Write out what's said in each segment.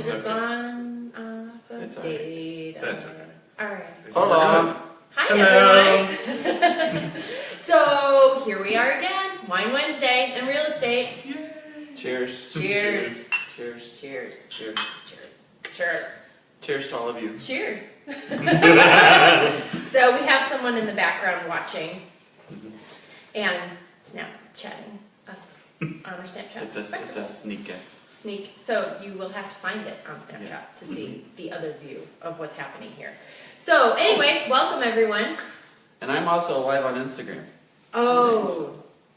should have gone off a It's date. That's Alright. Hello. Hi Hello. everyone. So here we are again. Wine Wednesday and real estate. Cheers. Cheers. Cheers. Cheers. Cheers. Cheers. Cheers. Cheers to all of you. Cheers. So we have someone in the background watching and Snapchatting us on our Snapchat. It's a sneak guest. Sneak. So you will have to find it on Snapchat to see the other view of what's happening here. So anyway, welcome everyone. And I'm also live on Instagram. Oh.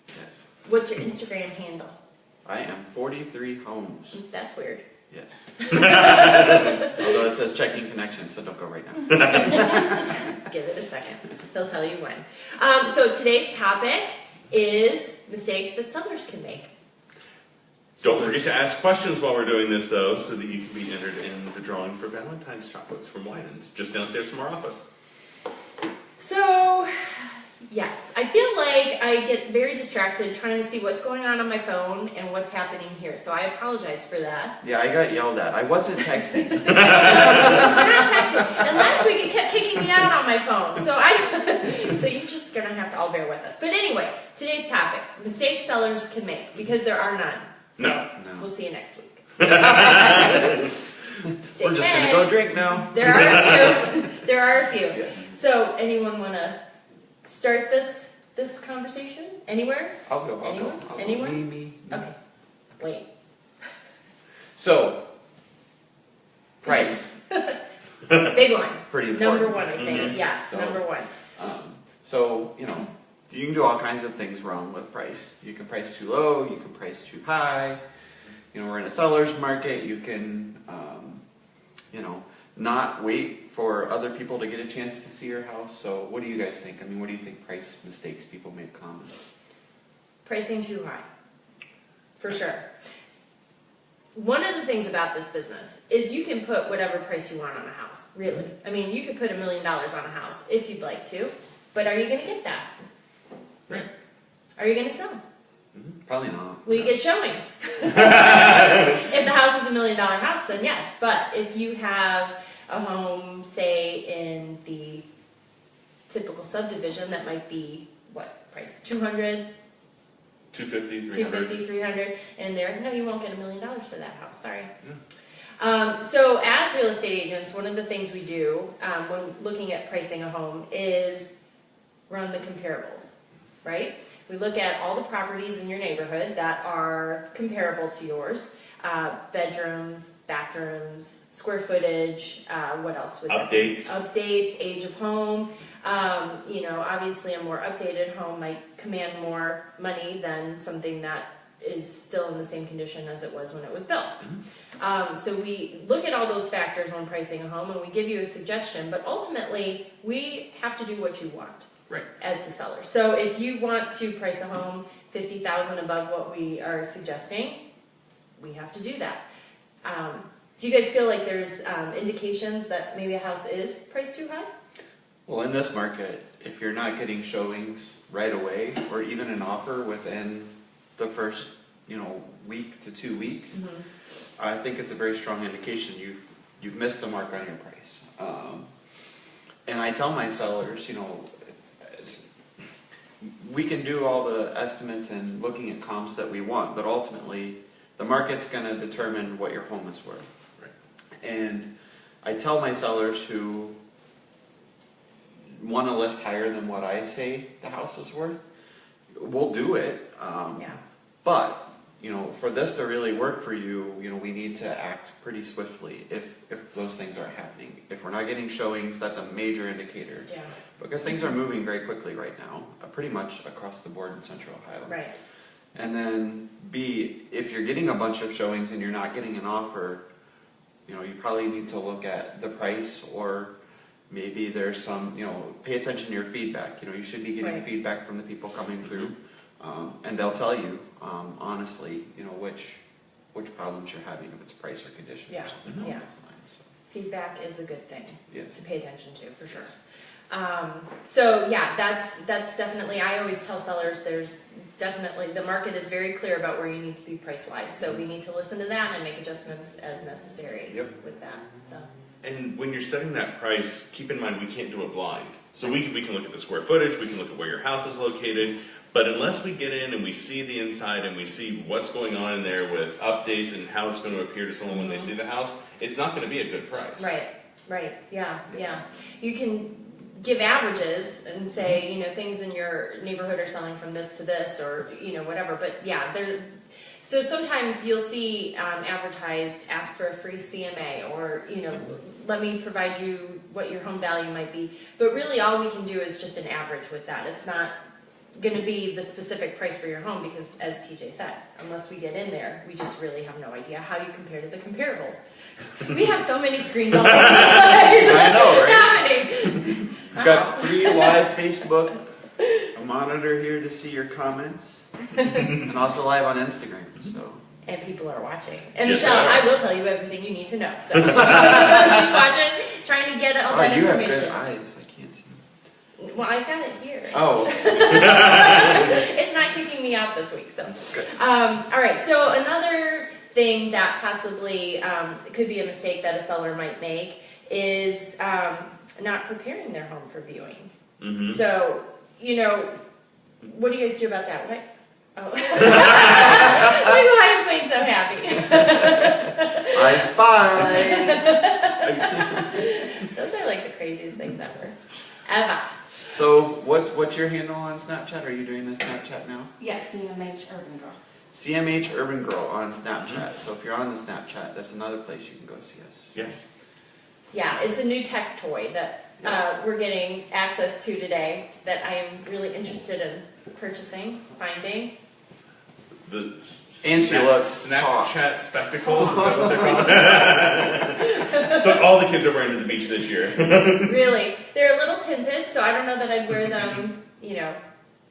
Yes. What's your Instagram handle? I am 43 Homes. That's weird. Yes. Although it says checking connection, so don't go right now. Give it a second. They'll tell you when. So today's topic is mistakes that sellers can make. Don't forget to ask questions while we're doing this, though, so that you can be entered in the drawing for Valentine's chocolates from Winans, just downstairs from our office. So, yes, I feel like I get very distracted trying to see what's going on my phone and what's happening here. So I apologize for that. Yeah, I got yelled at. I wasn't texting. You're not texting. And last week it kept kicking me out on my phone. So so you're just going to have to all bear with us. But anyway, today's topics, mistakes sellers can make, because there are none. So No. we'll see you next week. We're just going to go drink now. There are a few. There are a few. Yeah. So anyone want to start this conversation? Anywhere? I'll go. Anyone? I'll go. Anyone? Me. Okay. Wait. So, price. Big one. Pretty important. Number one, I think. Mhm. Yes, So- number one. So, you can do all kinds of things wrong with price. You can price too low, you can price too high. We're in a seller's market. You can, not wait for other people to get a chance to see your house. So what do you guys think? I mean, what do you think price mistakes people make common? Pricing too high. For sure. One of the things about this business is you can put whatever price you want on a house, really. I mean, you could put $1 million on a house if you'd like to, but are you going to get that? Right. Are you going to sell? Probably not. Will you get showings? If the house is $1 million house, then yes. But if you have a home, say, in the typical subdivision, that might be, what price? 200, 250, 300. 250, 300, and there, no, you won't get $1 million for that house, sorry. Yeah. So as real estate agents, one of the things we do when looking at pricing a home is run the comparables, right? We look at all the properties in your neighborhood that are comparable to yours, bedrooms, bathrooms, square footage, what else would that be? Updates. Updates, age of home. Obviously a more updated home might command more money than something that is still in the same condition as it was when it was built. So we look at all those factors when pricing a home and we give you a suggestion, but ultimately we have to do what you want. Right. As the seller. So if you want to price a home $50,000 above what we are suggesting, we have to do that. Do you guys feel like there's indications that maybe a house is priced too high? Well, in this market, if you're not getting showings right away, or even an offer within the first, week to 2 weeks, I think it's a very strong indication you've missed the mark on your price. And I tell my sellers, we can do all the estimates and looking at comps that we want, but ultimately the market's going to determine what your home is worth. Right. And I tell my sellers who want to list higher than what I say the house is worth, we'll do it. But for this to really work for you, we need to act pretty swiftly if those things aren't happening. If we're not getting showings, that's a major indicator. Yeah. Because things are moving very quickly right now, pretty much across the board in Central Ohio. Right. And then B, if you're getting a bunch of showings and you're not getting an offer, you probably need to look at the price, or maybe there's some, pay attention to your feedback. You should be getting feedback from the people coming through. And they'll tell you, honestly, which problems you're having, if it's price or condition or something along those lines. So. Feedback is a good thing Yes. to pay attention to, for sure. So yeah, that's definitely, I always tell sellers there's definitely, the market is very clear about where you need to be price-wise. So we need to listen to that and make adjustments as necessary with that, so. And when you're setting that price, keep in mind we can't do it blind. So we can look at the square footage, we can look at where your house is located, but unless we get in and we see the inside and we see what's going on in there with updates and how it's going to appear to someone when they see the house, it's not going to be a good price. Right, yeah. You can give averages and say, things in your neighborhood are selling from this to this, or, whatever, but yeah, so sometimes you'll see advertised, ask for a free CMA, or, let me provide you what your home value might be. But really all we can do is just an average with that. It's not going to be the specific price for your home because, as TJ said, unless we get in there, we just really have no idea how you compare to the comparables. We have so many screens all over the place. I know, right? Happening. We've got 3 live Facebook, a monitor here to see your comments, and also live on Instagram, so. And people are watching. And Yes, Michelle, I will tell you everything you need to know. So she's watching, trying to get all that you information. have good eyes, I can't see. Well, I got it here. Oh. It's not kicking me out this week, so. Good. All right, so another thing that possibly could be a mistake that a seller might make is not preparing their home for viewing. Mm-hmm. So, what do you guys do about that? What? Oh. Why is Wayne so happy? I spy. Those are like the craziest things ever. So what's your handle on Snapchat? Are you doing this Snapchat now? Yes, CMH Urban Girl. CMH Urban Girl on Snapchat. So if you're on the Snapchat, that's another place you can go see us. Yes. Yeah, it's a new tech toy that we're getting access to today that I am really interested in purchasing, finding. The And she looks Snapchat spectacles. Is that what they're called? That's what all the kids are wearing to the beach this year. Really, they're a little tinted, so I don't know that I'd wear them,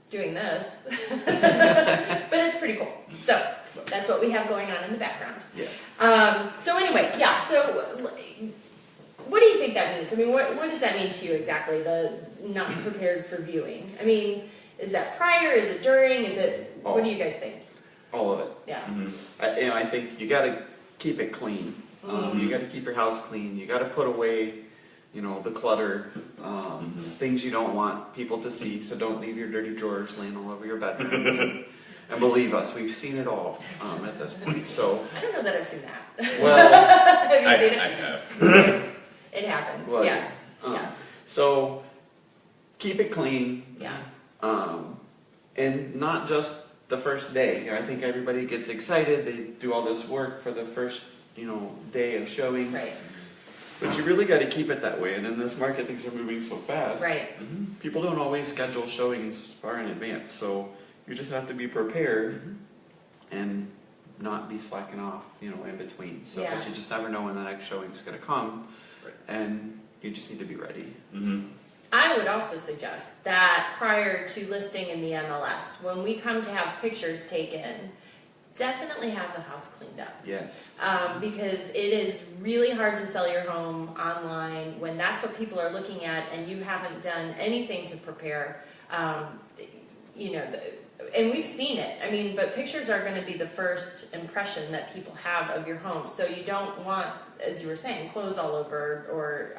doing this. But it's pretty cool. So that's what we have going on in the background. Yeah. So anyway, yeah. So what do you think that means? I mean, what does that mean to you exactly? The not prepared for viewing. I mean, is that prior? Is it during? Is it? What do you guys think? All of it. Yeah. Mm-hmm. I think you got to keep it clean. You got to keep your house clean. You got to put away, the clutter, things you don't want people to see. So don't leave your dirty drawers laying all over your bedroom. And believe us, we've seen it all at this point. So I don't know that I've seen that. well, have you seen it? I have. It happens. well, Yeah. So keep it clean. Yeah. And not just the first day. I think everybody gets excited. They do all this work for the first, day of showings. Right. But you really got to keep it that way. And in this market, things are moving so fast. Right. People don't always schedule showings far in advance. So you just have to be prepared and not be slacking off, in between. So Yeah. 'cause you just never know when the next showing's going to come. Right. And you just need to be ready. Mm-hmm. I would also suggest that prior to listing in the MLS, when we come to have pictures taken, definitely have the house cleaned up. Yes. Because it is really hard to sell your home online when that's what people are looking at and you haven't done anything to prepare. And we've seen it. I mean, but pictures are going to be the first impression that people have of your home. So you don't want, as you were saying, clothes all over or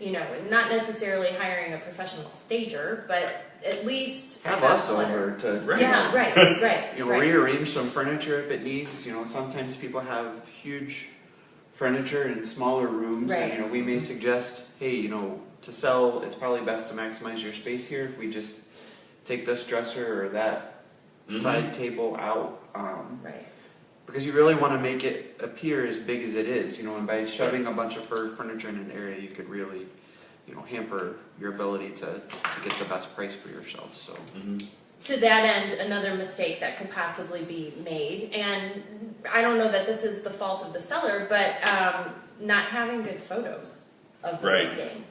not necessarily hiring a professional stager, but at least Have a house us clutter. over to Yeah, right. Right. rearrange some furniture if it needs. Sometimes people have huge furniture in smaller rooms, Right. and we may suggest, hey, to sell, it's probably best to maximize your space here. If we just take this dresser or that side table out, Right. because you really want to make it appear as big as it is. And by shoving a bunch of furniture in an area, you could really, hamper your ability to get the best price for yourself. So. To that end, another mistake that could possibly be made, and I don't know that this is the fault of the seller, but not having good photos of the listing.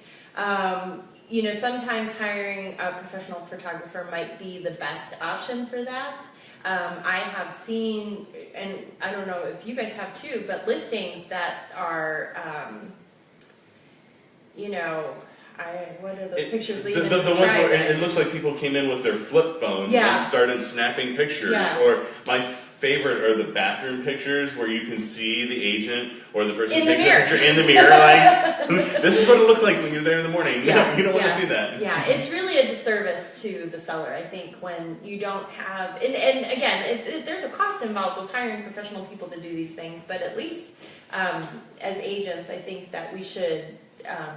Sometimes hiring a professional photographer might be the best option for that. I have seen, and I don't know if you guys have too, but listings that are, What are those pictures the even ones where describe? it looks like people came in with their flip phone and started snapping pictures. Yeah. Or my favorite are the bathroom pictures where you can see the agent or the person In the taking mirror. the picture in the mirror. Like, this is what it looked like when you're there in the morning. Yeah. You don't want to see that. Yeah, it's really a disservice to the seller, I think, when you don't have, and again, there's a cost involved with hiring professional people to do these things, but at least as agents, I think that we should,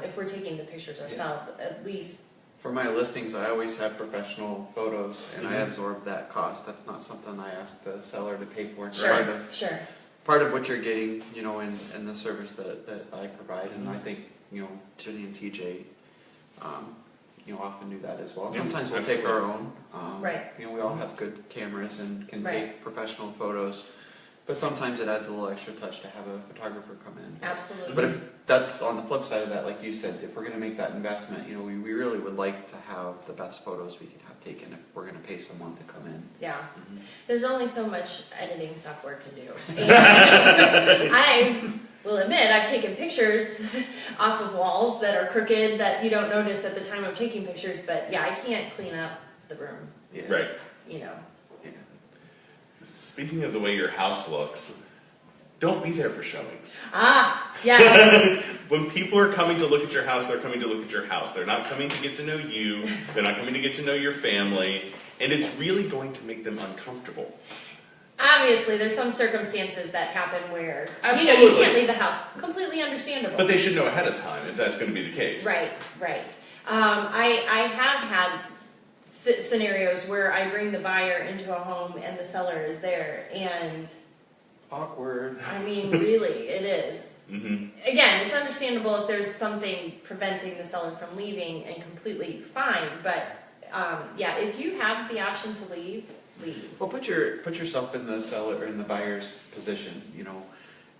if we're taking the pictures ourselves, at least. For my listings, I always have professional photos, and I absorb that cost. That's not something I ask the seller to pay for. It's Sure. part of what you're getting, you know, in the service that I provide, and I think, you know, Jenny and TJ, you know, often do that as well. Yeah, Sometimes we'll absolutely. take our own. Right. You know, we all have good cameras and can Right. take professional photos, but sometimes it adds a little extra touch to have a photographer come in. Absolutely. But if that's on the flip side of that, like you said, if we're going to make that investment, you know, we really would like to have the best photos we can have taken if we're going to pay someone to come in. Yeah. Mm-hmm. There's only so much editing software can do. And I will admit, I've taken pictures off of walls that are crooked that you don't notice at the time of taking pictures, but yeah, I can't clean up the room, Yeah. Right. you know. Yeah. Speaking of the way your house looks, don't be there for showings. Yeah. When people are coming to look at your house, they're coming to look at your house. They're not coming to get to know you. They're not coming to get to know your family. And it's really going to make them uncomfortable. Obviously, there's some circumstances that happen where, you know, Absolutely. you can't leave the house. Completely understandable. But they should know ahead of time if that's going to be the case. Right. I have had scenarios where I bring the buyer into a home and the seller is there, and Awkward. I mean, really, it is. Mm-hmm. Again, it's understandable if there's something preventing the seller from leaving, and completely fine. But yeah, if you have the option to leave, leave. Well, put yourself in the seller or in the buyer's position. You know,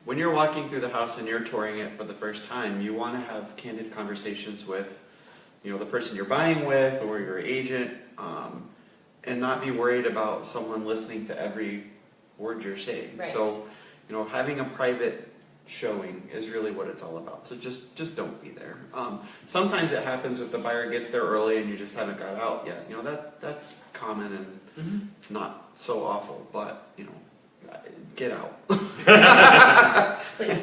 when you're walking through the house and you're touring it for the first time, you want to have candid conversations with, you know, the person you're buying with or your agent, and not be worried about someone listening to every word you're saying. Right. So, you know, having a private showing is really what it's all about. So just don't be there. Sometimes it happens if the buyer gets there early and you just haven't got out yet. You know, that's common and not so awful, but, you know, get out. Please.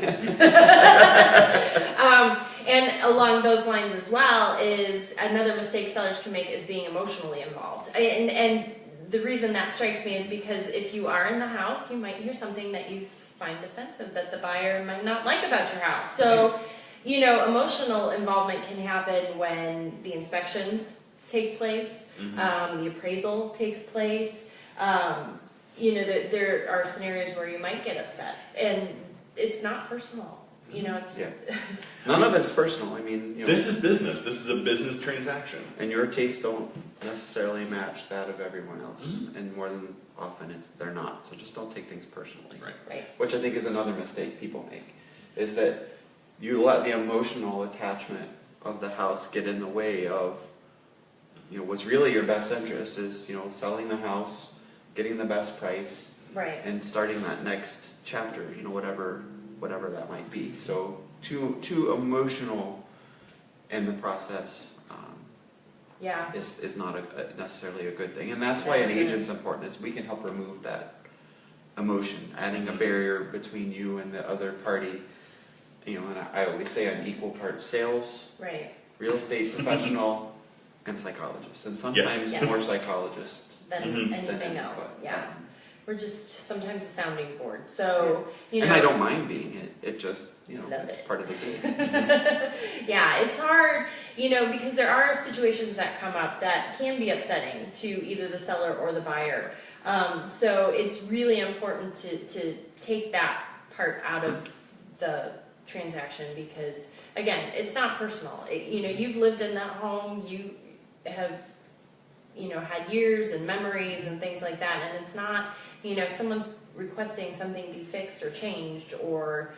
And along those lines as well is another mistake sellers can make is being emotionally involved. And the reason that strikes me is because if you are in the house, you might hear something that you find offensive that the buyer might not like about your house. So, you know, emotional involvement can happen when the inspections take place, the appraisal takes place. You know, there are scenarios where you might get upset, and it's not personal. You know, it's None of it's personal. I mean, you know, This is business. This is a business transaction. and your tastes don't necessarily match that of everyone else, and more than often they're not. So just don't take things personally. right. Which I think is another mistake people make, is that you let the emotional attachment of the house get in the way of, you know, what's really your best interest is, you know, selling the house, getting the best price, Right. and starting that next chapter, you know, whatever that might be. So too emotional in the process Yeah. is not necessarily a good thing. And that's why an agent's important, is we can help remove that emotion, adding a barrier between you and the other party. You know, and I always say I'm equal parts sales, Right. real estate professional, and psychologist. And sometimes Yes. more psychologist Than Mhm. anything than else. but, Yeah. We're just sometimes a sounding board. So, you know. And I don't mind being it. It just, you know, Love it's it. part of the game. Yeah, it's hard, you know, because there are situations that come up that can be upsetting to either the seller or the buyer. So it's really important to take that part out of the transaction because, again, it's not personal. You know, you've lived in that home, you have, you know, had years and memories and things like that, and it's not, you know, if someone's requesting something be fixed or changed, or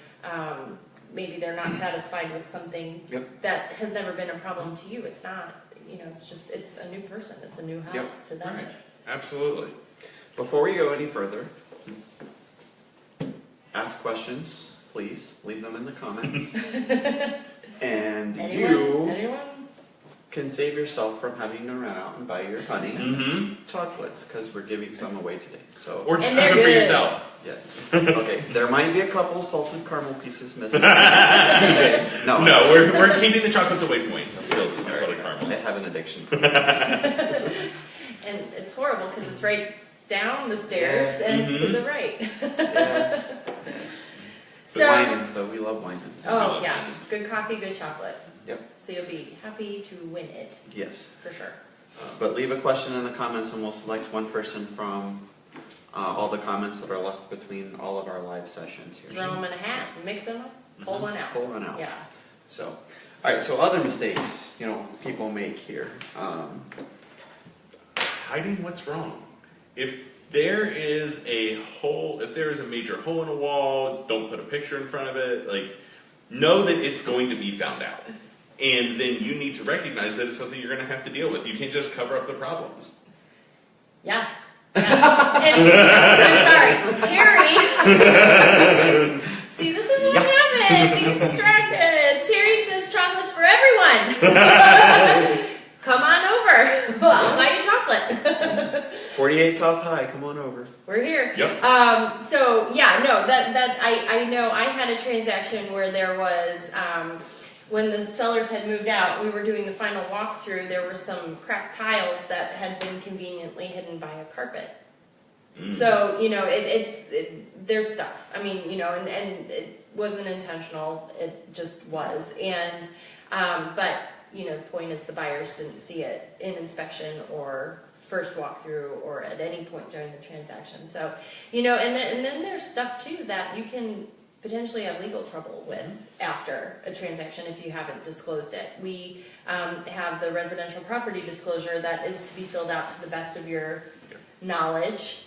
maybe they're not satisfied with something that has never been a problem to you, it's not, you know, it's just, it's a new person, it's a new house to them. Right. Absolutely. Before we go any further, ask questions, please. Leave them in the comments. And Anyone? can save yourself from having to run out and buy your honey Mm-hmm. chocolates, because we're giving some away today. So Or just And have they're it for good. yourself. yes, okay. There might be a couple salted caramel pieces missing. TJ, no, No, we're keeping the chocolates away from Wayne. Still some salted I caramels. have an addiction. And it's horrible because it's right down the stairs and to the right. Yes. So, The Winans, though, we love Winans. oh love yeah, Winans. good coffee, good chocolate. Yep. So you'll be happy to win it Yes. for sure. But leave a question in the comments, and we'll select one person from all the comments that are left between all of our live sessions here. Throw them in a hat, mix them up, pull one out. Pull one out. Yeah. So, all right. So other mistakes, people make here. Hiding what's wrong. If there is a major hole in a wall, don't put a picture in front of it. Like, know that it's going to be found out. And then you need to recognize that it's something you're going to have to deal with. You can't just cover up the problems. Yeah. And, I'm sorry, Terry. See, this is what happens. You get distracted. Terry says chocolates for everyone. Come on over. I'll buy you chocolate. 48 South High, come on over. We're here. Yep. So yeah, no, that I know I had a transaction where there was when the sellers had moved out, we were doing the final walkthrough. There were some cracked tiles that had been conveniently hidden by a carpet. So there's stuff. I mean, and it wasn't intentional. It just was. And but the point is the buyers didn't see it in inspection or first walkthrough or at any point during the transaction. So and then there's stuff too that you can potentially have legal trouble with after a transaction if you haven't disclosed it. We have the residential property disclosure that is to be filled out to the best of your knowledge.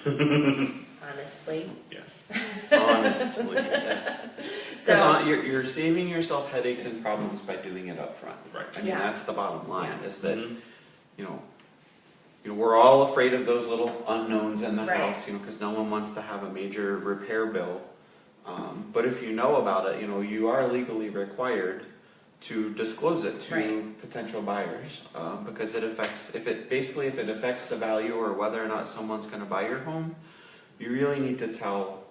Honestly. Yes. Honestly, yes. So You're saving yourself headaches and problems by doing it up front. Right. I mean, Yeah. that's the bottom line, Yeah. is that, we're all afraid of those little unknowns in the Right. house, because no one wants to have a major repair bill. But if you know about it, you are legally required to disclose it to Right. potential buyers, because if it affects the value or whether or not someone's going to buy your home, you really need to tell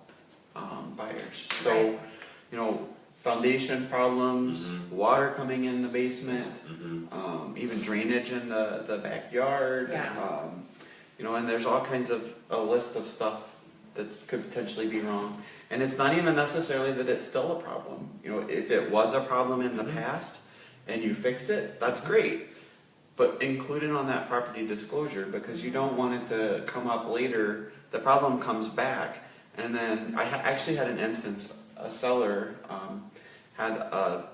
buyers. So, Right. foundation problems, water coming in the basement, even drainage in the backyard, Yeah. and there's all kinds of a list of stuff that could potentially be wrong. And it's not even necessarily that it's still a problem. If it was a problem in the past and you fixed it, that's great. But include it on that property disclosure, because you don't want it to come up later. The problem comes back, and then I actually had an instance. A seller had a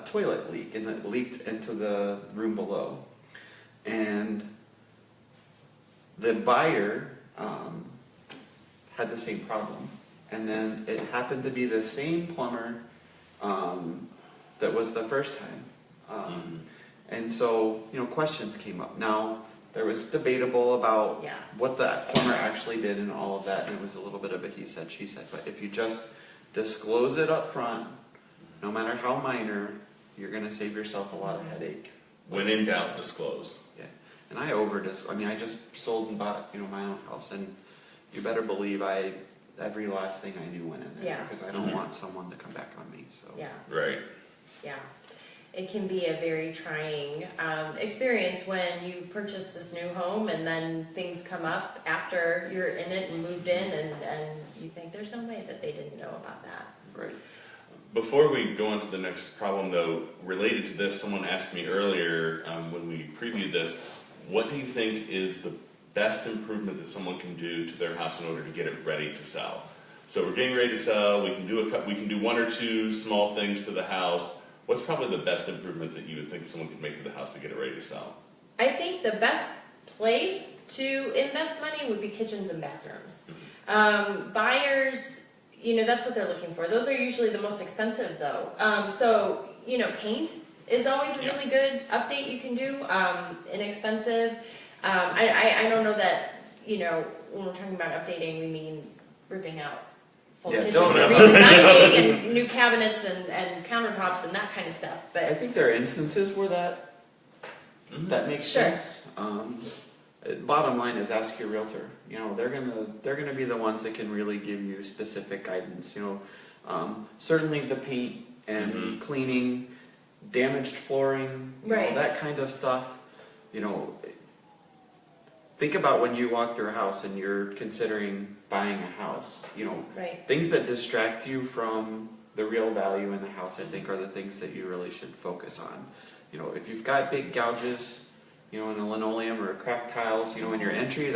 toilet leak, and it leaked into the room below. And the buyer had the same problem. And then it happened to be the same plumber that was the first time. And so, questions came up. Now, there was debatable about Yeah. what that plumber actually did and all of that, and it was a little bit of a he said, she said. But if you just disclose it up front, no matter how minor, you're going to save yourself a lot of headache. When in doubt, disclose. Yeah. And I I just sold and bought, my own house, and you better believe every last thing I knew went in there, Yeah. because I don't want someone to come back on me. So. yeah. Right. Yeah. It can be a very trying experience when you purchase this new home and then things come up after you're in it and moved in, and you think there's no way that they didn't know about that. Right. Before we go on to the next problem, though, related to this, someone asked me earlier when we previewed this, what do you think is the best improvement that someone can do to their house in order to get it ready to sell? So we're getting ready to sell. We can do one or two small things to the house. What's probably the best improvement that you would think someone could make to the house to get it ready to sell? I think the best place to invest money would be kitchens and bathrooms. Buyers, that's what they're looking for. Those are usually the most expensive, though. So, paint is always a really good update you can do. Inexpensive. I don't know that, when we're talking about updating, we mean ripping out full kitchens and redesigning and new cabinets and countertops and that kind of stuff. I But think there are instances where that that makes Sure. sense. Bottom line is ask your realtor. You know, they're gonna be the ones that can really give you specific guidance. You know, certainly the paint and cleaning, damaged flooring, you know, Right. that kind of stuff. You know, think about when you walk through a house and you're considering buying a house. You know, Right. things that distract you from the real value in the house, I think, are the things that you really should focus on. You know, if you've got big gouges, you know, in the linoleum or cracked tiles, you know, in your entry,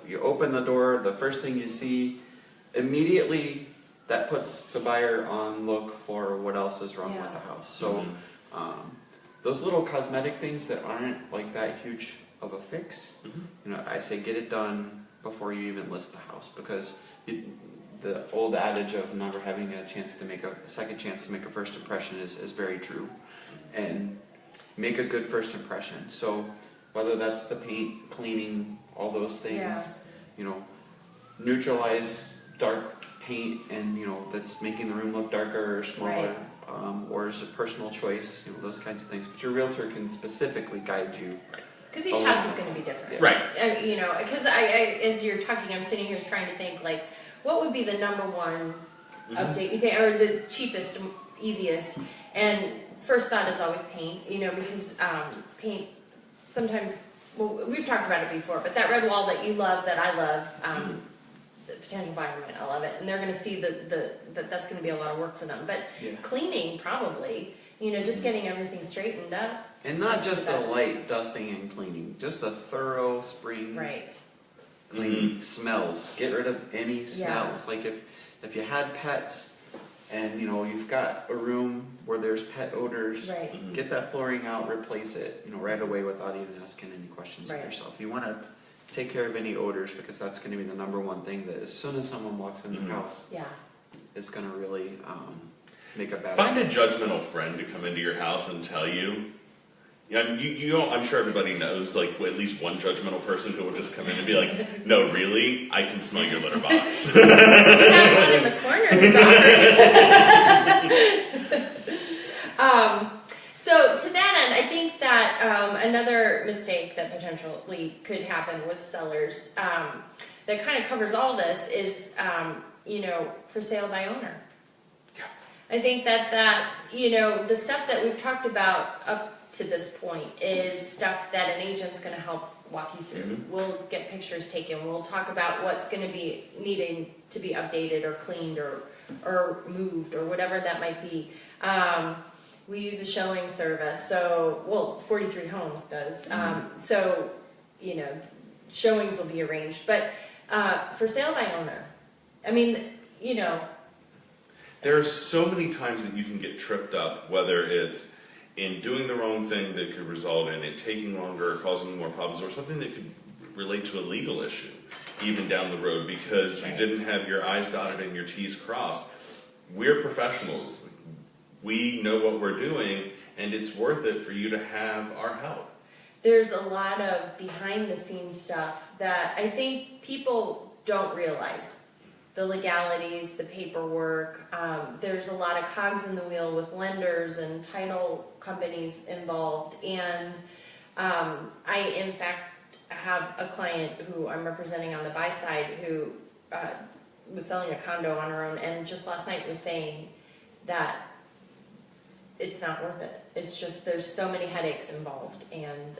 you open the door, the first thing you see, immediately that puts the buyer on look for what else is wrong with the house. So, those little cosmetic things that aren't like that huge of a fix, you know, I say get it done before you even list the house, because the old adage of never having a second chance to make a first impression is very true. And make a good first impression. So whether that's the paint, cleaning, all those things, you know, neutralize dark paint and, you know, that's making the room look darker or smaller, or is a personal choice, you know, those kinds of things. But your realtor can specifically guide you. Because each house is going to be different. Right. You know, because I, as you're talking, I'm sitting here trying to think, like, what would be the number one update you think, or the cheapest, easiest? And first thought is always paint, you know, because paint sometimes, well, we've talked about it before, but that red wall that you love, that I love, the potential buyer might not love it, and they're going to see that's going to be a lot of work for them. But cleaning, probably, you know, just getting everything straightened up. And not just a light dusting and cleaning, just a thorough spring cleaning. Smells. Get rid of any smells. Like if you had pets and, you know, you've got a room where there's pet odors, get that flooring out, replace it, you know, right away without even asking any questions of yourself. You want to take care of any odors, because that's going to be the number one thing that as soon as someone walks in your house, it's going to really make a bad Find a judgmental friend to come into your house and tell you. I'm sure everybody knows, like, at least one judgmental person who will just come in and be like, no, really? I can smell your litter box. We have one in the corner who's offering. So to that end, I think that another mistake that potentially could happen with sellers that kind of covers all this is, you know, for sale by owner. I think that, you know, the stuff that we've talked about up to this point is stuff that an agent's going to help walk you through. We'll get pictures taken. We'll talk about what's going to be needing to be updated or cleaned or moved or whatever that might be. We use a showing service, so, well, 43 Homes does. So, you know, showings will be arranged. But for sale by owner, I mean, you know. There are so many times that you can get tripped up, whether it's in doing the wrong thing that could result in it taking longer or causing more problems, or something that could relate to a legal issue, even down the road, because you didn't have your I's dotted and your T's crossed. We're professionals. We know what we're doing, and it's worth it for you to have our help. There's a lot of behind-the-scenes stuff that I think people don't realize. The legalities, the paperwork. There's a lot of cogs in the wheel with lenders and title companies involved. And I, in fact, have a client who I'm representing on the buy side who was selling a condo on her own, and just last night was saying that it's not worth it. It's just, there's so many headaches involved, and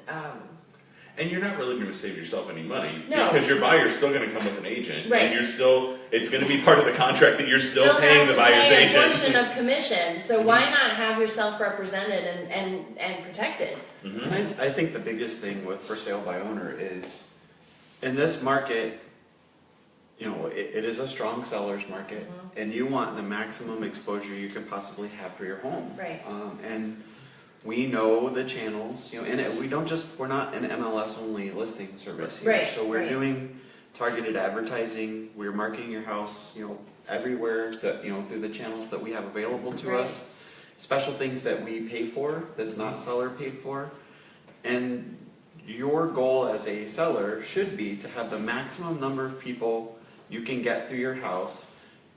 you're not really going to save yourself any money, no, because your buyer's still going to come with an agent, right, and it's going to be part of the contract that you're still paying the buyer's pay agent. A portion of commission, so why not have yourself represented and protected? And I think the biggest thing with for sale by owner is, in this market, you know, it is a strong seller's market, and you want the maximum exposure you can possibly have for your home. Right. And we know the channels, you know, and we're not an MLS only listing service here. Right. So we're doing targeted advertising. We're marketing your house, you know, everywhere that, you know, through the channels that we have available to us. Special things that we pay for that's not seller paid for. And your goal as a seller should be to have the maximum number of people you can get through your house,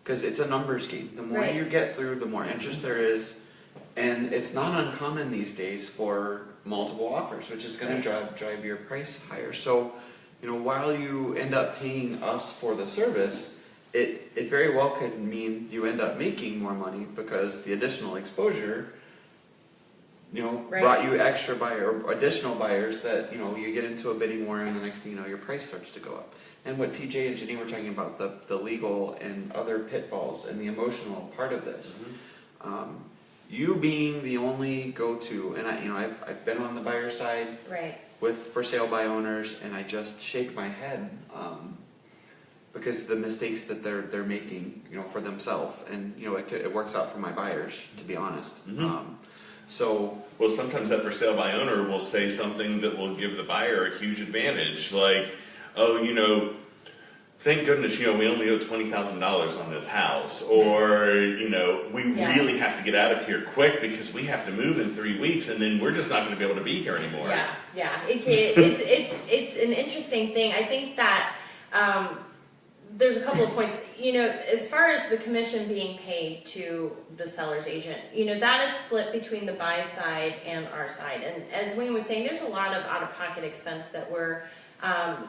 because it's a numbers game. The more you get through, the more interest there is. And it's not uncommon these days for multiple offers, which is going to drive your price higher. So, while you end up paying us for the service, it very well could mean you end up making more money because the additional exposure, brought you extra additional buyers that, you get into a bidding war, and the next thing you know, your price starts to go up. And what TJ and Janine were talking about, the legal and other pitfalls and the emotional part of this. You being the only go-to, and I've been on the buyer side with for sale by owners, and I just shake my head because the mistakes that they're making, for themselves, and it works out for my buyers, to be honest. Well, sometimes that for sale by owner will say something that will give the buyer a huge advantage, like, oh, thank goodness, we only owe $20,000 on this house, or, we really have to get out of here quick because we have to move in 3 weeks, and then we're just not going to be able to be here anymore. Yeah. It's an interesting thing. I think that there's a couple of points. As far as the commission being paid to the seller's agent, that is split between the buy side and our side. And as Wayne was saying, there's a lot of out-of-pocket expense that we're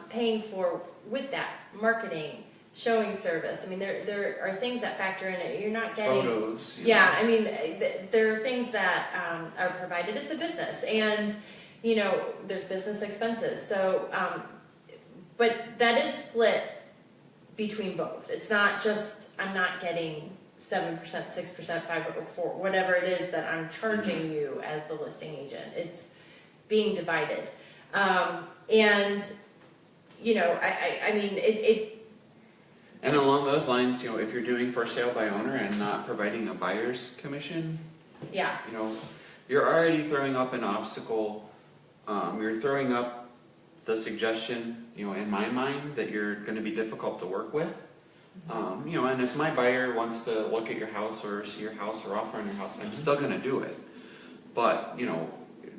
paying for with that. Marketing, showing service. I mean, there are things that factor in it. You're not getting photos. I mean, there are things that are provided. It's a business, and there's business expenses. So, but that is split between both. It's not just I'm not getting 7%, 6%, 5% or 4%, whatever it is that I'm charging you as the listing agent. It's being divided, and. I mean, And along those lines, if you're doing for sale by owner and not providing a buyer's commission, you're already throwing up an obstacle. You're throwing up the suggestion, in my mind, that you're going to be difficult to work with. And if my buyer wants to look at your house or see your house or offer on your house, I'm still going to do it. But,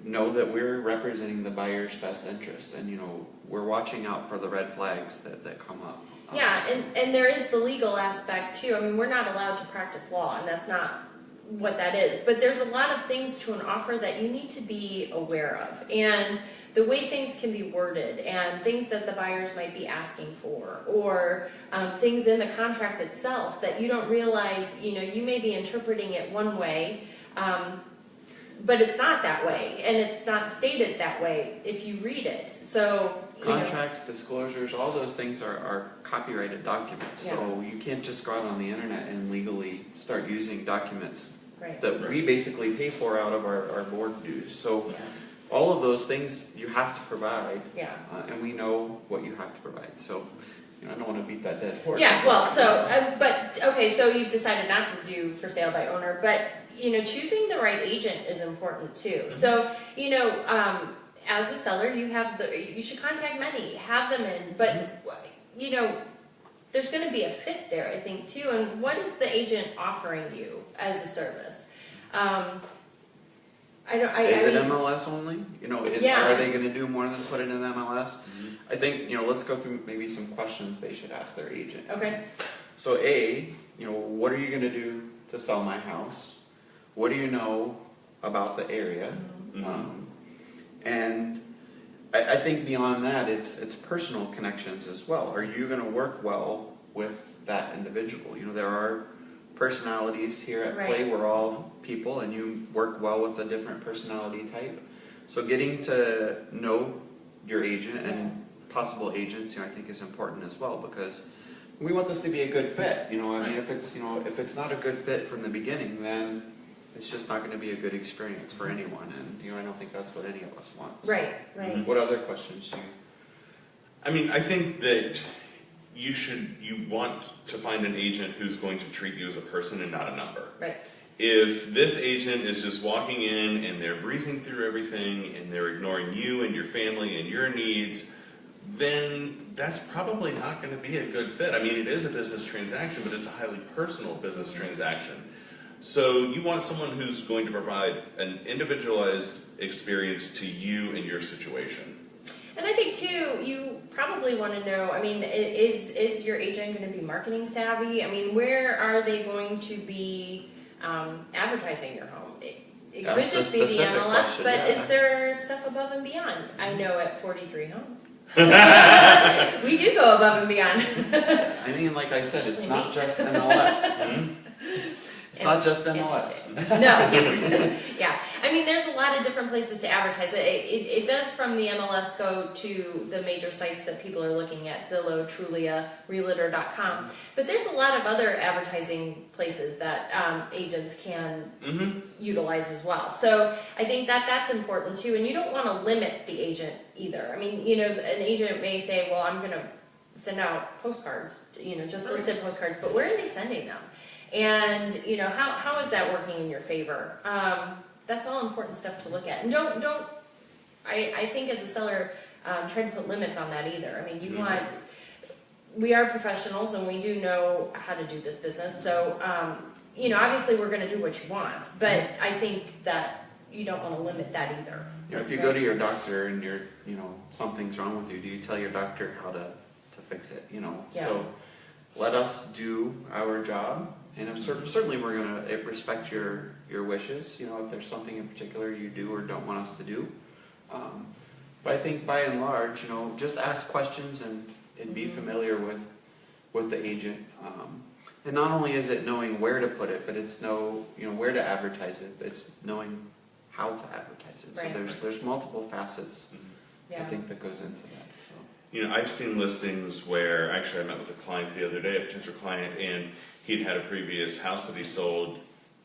know that we're representing the buyer's best interest, and we're watching out for the red flags that come up. And there is the legal aspect too. I mean, we're not allowed to practice law, and that's not what that is. But there's a lot of things to an offer that you need to be aware of, and the way things can be worded, and things that the buyers might be asking for, or things in the contract itself that you don't realize. You may be interpreting it one way. But it's not that way, and it's not stated that way if you read it. So contracts, disclosures, all those things are copyrighted documents. So you can't just go out on the internet and legally start using documents that we basically pay for out of our board dues. So all of those things you have to provide, and we know what you have to provide. So I don't want to beat that dead horse. So you've decided not to do for sale by owner, but choosing the right agent is important too. So, as a seller, you should contact many, have them in, but, there's going to be a fit there, I think, too. And what is the agent offering you as a service? Is it MLS only? Are they going to do more than put it in MLS? I think, let's go through maybe some questions they should ask their agent. Okay. So what are you going to do to sell my house? What do you know about the area? And I think beyond that, it's personal connections as well. Are you going to work well with that individual? There are personalities here at play. We're all people, and you work well with a different personality type. So getting to know your agent and possible agents, I think is important as well, because we want this to be a good fit. I mean, if it's not a good fit from the beginning, then it's just not going to be a good experience for anyone, and I don't think that's what any of us want. So, what other questions do you? I mean, I think that you want to find an agent who's going to treat you as a person and not a number. If this agent is just walking in and they're breezing through everything and they're ignoring you and your family and your needs, then that's probably not going to be a good fit. I mean, it is a business transaction, but it's a highly personal business transaction. So you want someone who's going to provide an individualized experience to you and your situation. And I think too, you probably want to know, I mean, is your agent going to be marketing savvy? I mean, where are they going to be advertising your home? it That's could the just be the specific MLS, question, but yeah. is there stuff above and beyond? I know at 43 Homes. We do go above and beyond. I mean, like I said, it's Especially not me. just MLS. It's not just And MLS. TJ. No, yeah. Yeah. I mean, there's a lot of different places to advertise. It does from the MLS go to the major sites that people are looking at, Zillow, Trulia, Realtor.com. But there's a lot of other advertising places that agents can utilize as well. So I think that that's important too. And you don't want to limit the agent either. I mean, you know, an agent may say, well, I'm going to send out postcards, you know, just listed postcards, but where are they sending them? And, you know, how is that working in your favor? That's all important stuff to look at. And I think as a seller, try to put limits on that either. I mean, we are professionals and we do know how to do this business. So, you know, obviously we're going to do what you want, but I think that you don't want to limit that either. You know, if you go to your doctor and something's wrong with you, do you tell your doctor how to fix it? You know, Yeah. so let us do our job. And certainly we're going to respect your wishes, you know, if there's something in particular you do or don't want us to do. But I think by and large, you know, just ask questions and be familiar with the agent. And not only is it knowing where to put it, but it's where to advertise it. It's knowing how to advertise it. Right. So there's multiple facets, I Yeah. think, that goes into that. So. You know, I've seen listings where, actually I met with a client the other day, a potential client, and he'd had a previous house that he sold,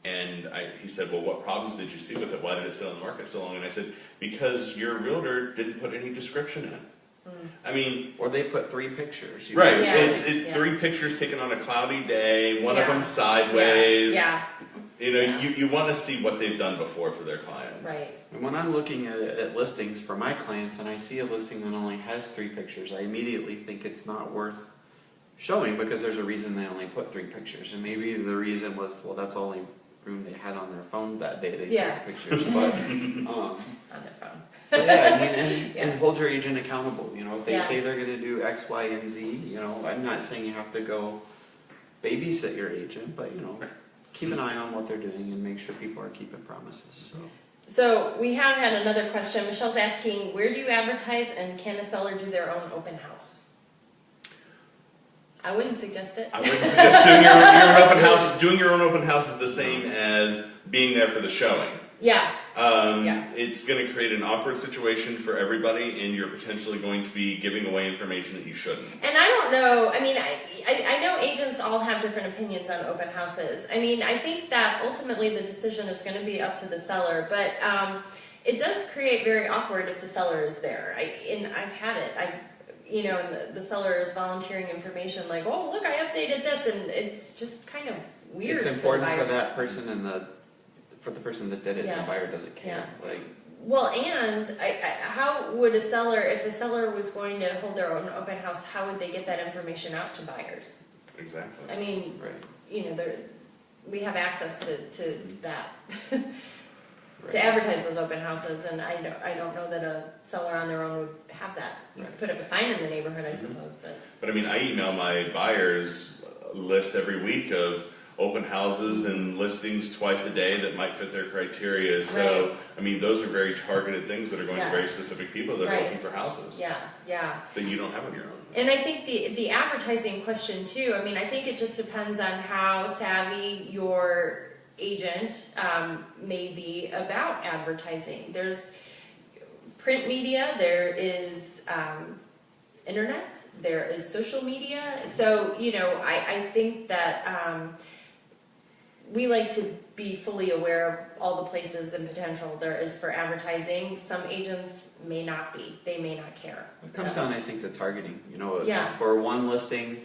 and he said, well, what problems did you see with it? Why did it sell in the market so long? And I said, because your realtor didn't put any description in. I mean, Or they put 3 pictures. right, Yeah. it's Yeah. 3 pictures taken on a cloudy day, one of Yeah. them sideways. Yeah. You know, Yeah. you want to see what they've done before for their clients. Right. And when I'm looking at listings for my clients and I see a listing that only has 3 pictures, I immediately think it's not worth showing because there's a reason they only put 3 pictures. And maybe the reason was, well, that's all the room they had on their phone that day. They Yeah. took pictures. But, On their phone. but yeah, I mean, Yeah. and hold your agent accountable. You know, if they Yeah. say they're going to do X, Y, and Z, you know, I'm not saying you have to go babysit your agent, but, you know, keep an eye on what they're doing and make sure people are keeping promises. So we have had another question. Michelle's asking, where do you advertise and can a seller do their own open house? I wouldn't suggest it. I wouldn't suggest doing your own open house. Doing your own open house is the same as being there for the showing. Yeah. It's going to create an awkward situation for everybody, and you're potentially going to be giving away information that you shouldn't. And I don't know, I mean, I know agents all have different opinions on open houses. I mean, I think that ultimately the decision is going to be up to the seller, but it does create very awkward if the seller is there. I've had it. And the seller is volunteering information like, oh, look, I updated this, and it's just kind of weird. It's important to that person and for the person that did it, Yeah. the buyer doesn't care. Yeah. Like, Well, and how would if a seller was going to hold their own open house, how would they get that information out to buyers? Exactly. I mean, right. We have access to that. Right. To advertise those open houses, and I don't know that a seller on their own would have that. You could put up a sign in the neighborhood, I suppose, But I mean, I email my buyers a list every week of open houses and listings twice a day that might fit their criteria. So, Right. I mean, those are very targeted things that are going Yes. to very specific people that are Right. looking for houses yeah. that you don't have on your own. And I think the advertising question too, I mean, I think it just depends on how savvy your agent may be about advertising. There's print media, there is internet, there is social media. So, I think that we like to be fully aware of all the places and potential there is for advertising. Some agents may not be. They may not care. It comes down, I think, to targeting. Yeah. For one listing,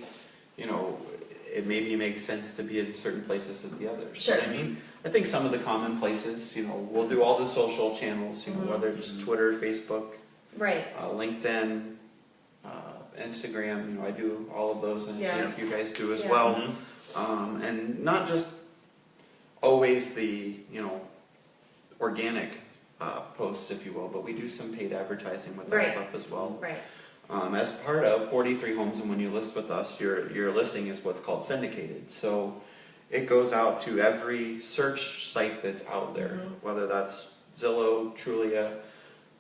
it maybe makes sense to be in certain places than the others. Sure. But I mean, I think some of the common places, we'll do all the social channels, whether it's Twitter, Facebook, Right. LinkedIn, Instagram, I do all of those, and I Yeah. think you guys do as Yeah. well. And not just always the, organic posts, if you will, but we do some paid advertising with that Right. stuff as well. Right. As part of 43 Homes, and when you list with us, your listing is what's called syndicated. So it goes out to every search site that's out there, whether that's Zillow, Trulia,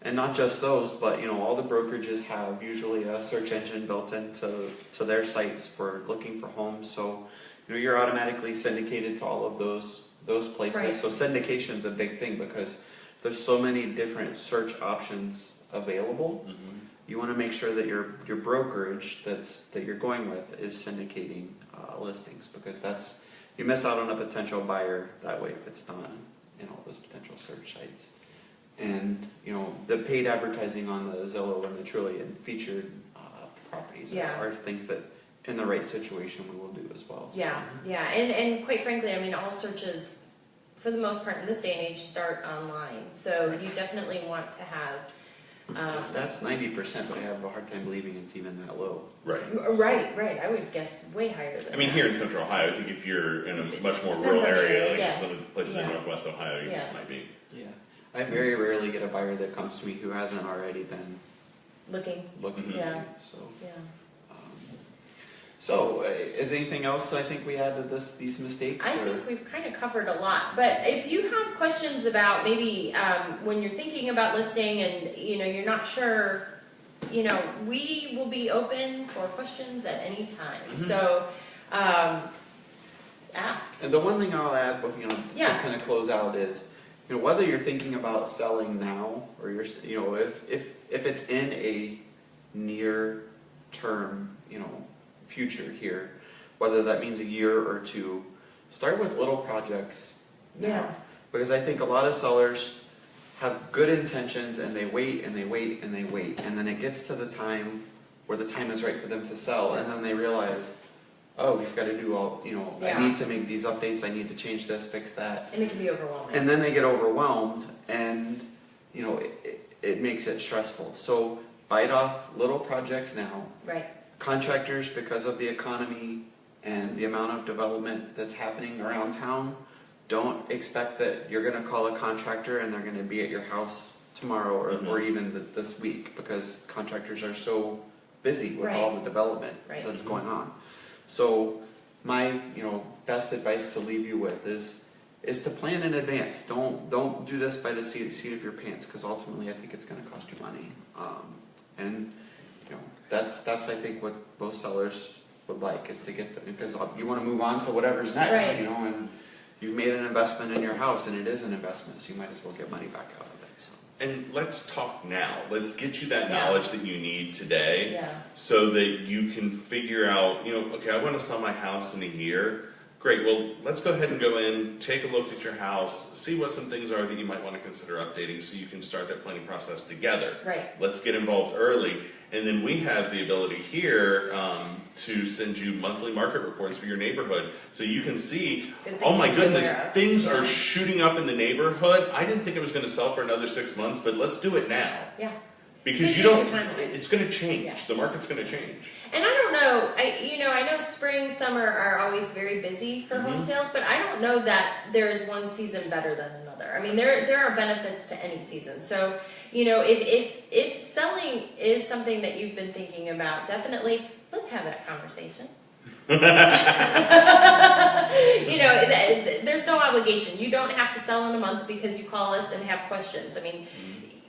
and not just those, but all the brokerages have usually a search engine built into their sites for looking for homes. So you're automatically syndicated to all of those places. Right. So syndication's a big thing because there's so many different search options available. You want to make sure that your brokerage that you're going with is syndicating listings, because you miss out on a potential buyer that way if it's not in all those potential search sites. And the paid advertising on the Zillow and the Trulia and featured properties are things that in the right situation we will do as well. Yeah, yeah, and quite frankly, I mean, all searches, for the most part in this day and age, start online. So you definitely want to have. That's 90%, but I have a hard time believing it's even that low. Right. Right. I would guess way higher than I mean, that. here in Central Ohio, I think if you're in a much more Depends rural on the area, area, like some of the places in Northwest Ohio, you might be. Yeah, I very rarely get a buyer that comes to me who hasn't already been looking. Yeah. So. Yeah. So, is anything else I think we add to these mistakes? I think we've kind of covered a lot, but if you have questions about maybe when you're thinking about listing and you're not sure, we will be open for questions at any time. So ask. And the one thing I'll add, to kind of close out is, whether you're thinking about selling now or if it's in a near term, future here, whether that means a year or two, start with little projects now. Yeah. Because I think a lot of sellers have good intentions and they wait and they wait and they wait, and then it gets to the time where the time is right for them to sell, and then they realize, oh, we've got to do all, I need to make these updates, I need to change this, fix that. And it can be overwhelming. And then they get overwhelmed, and it makes it stressful. So bite off little projects now. Right. Contractors, because of the economy and the amount of development that's happening around town, don't expect that you're going to call a contractor and they're going to be at your house tomorrow or even this week, because contractors are so busy with all the development that's going on. So my best advice to leave you with is to plan in advance. Don't do this by the seat of your pants, because ultimately I think it's going to cost you money. That's I think what most sellers would like, is to get because you want to move on to whatever's next, and you've made an investment in your house, and it is an investment, so you might as well get money back out of it. So. And let's talk now. Let's get you that knowledge that you need today, Yeah. so that you can figure out, okay, I want to sell my house in a year. Great, well, let's go ahead and go in, take a look at your house, see what some things are that you might want to consider updating, so you can start that planning process together. Right. Let's get involved early. And then we have the ability here to send you monthly market reports for your neighborhood, so you can see, oh my goodness, things are shooting up in the neighborhood. I didn't think it was going to sell for another 6 months, but let's do it now. Yeah. Because it's going to change. Yeah. The market's going to change. And I don't know, I know spring, summer are always very busy for home sales, but I don't know that there is one season better than another. I mean, there are benefits to any season. So, if selling is something that you've been thinking about, definitely let's have that conversation. There's no obligation. You don't have to sell in a month because you call us and have questions. I mean,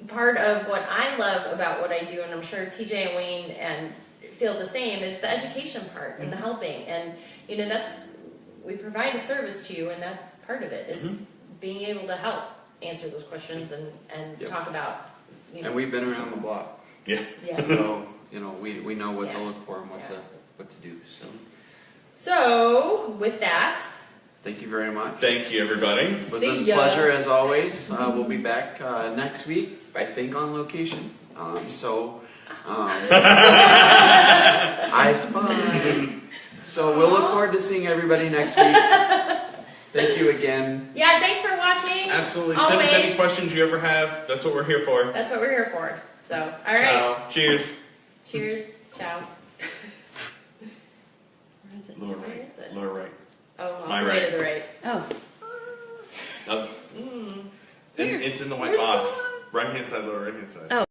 part of what I love about what I do, and I'm sure TJ and Wayne feel the same, is the education part and the helping. And we provide a service to you, and that's part of it, is being able to help answer those questions and talk about. And we've been around the block. Yeah. So we know what to look for and what to do. So with that, thank you very much. Thank you, everybody. It was a pleasure as always. We'll be back next week, I think, on location. I spy. So we'll look forward to seeing everybody next week. Thank you again. Yeah, thanks for watching. Absolutely. Always. Send us any questions you ever have. That's what we're here for. That's what we're here for. So, all right. Ciao. Cheers. Cheers. Ciao. Lower Where right. is it? Lower right. Oh, all My the way right. to the right. Oh. It's in the white box. Right hand side, lower right hand side. Oh.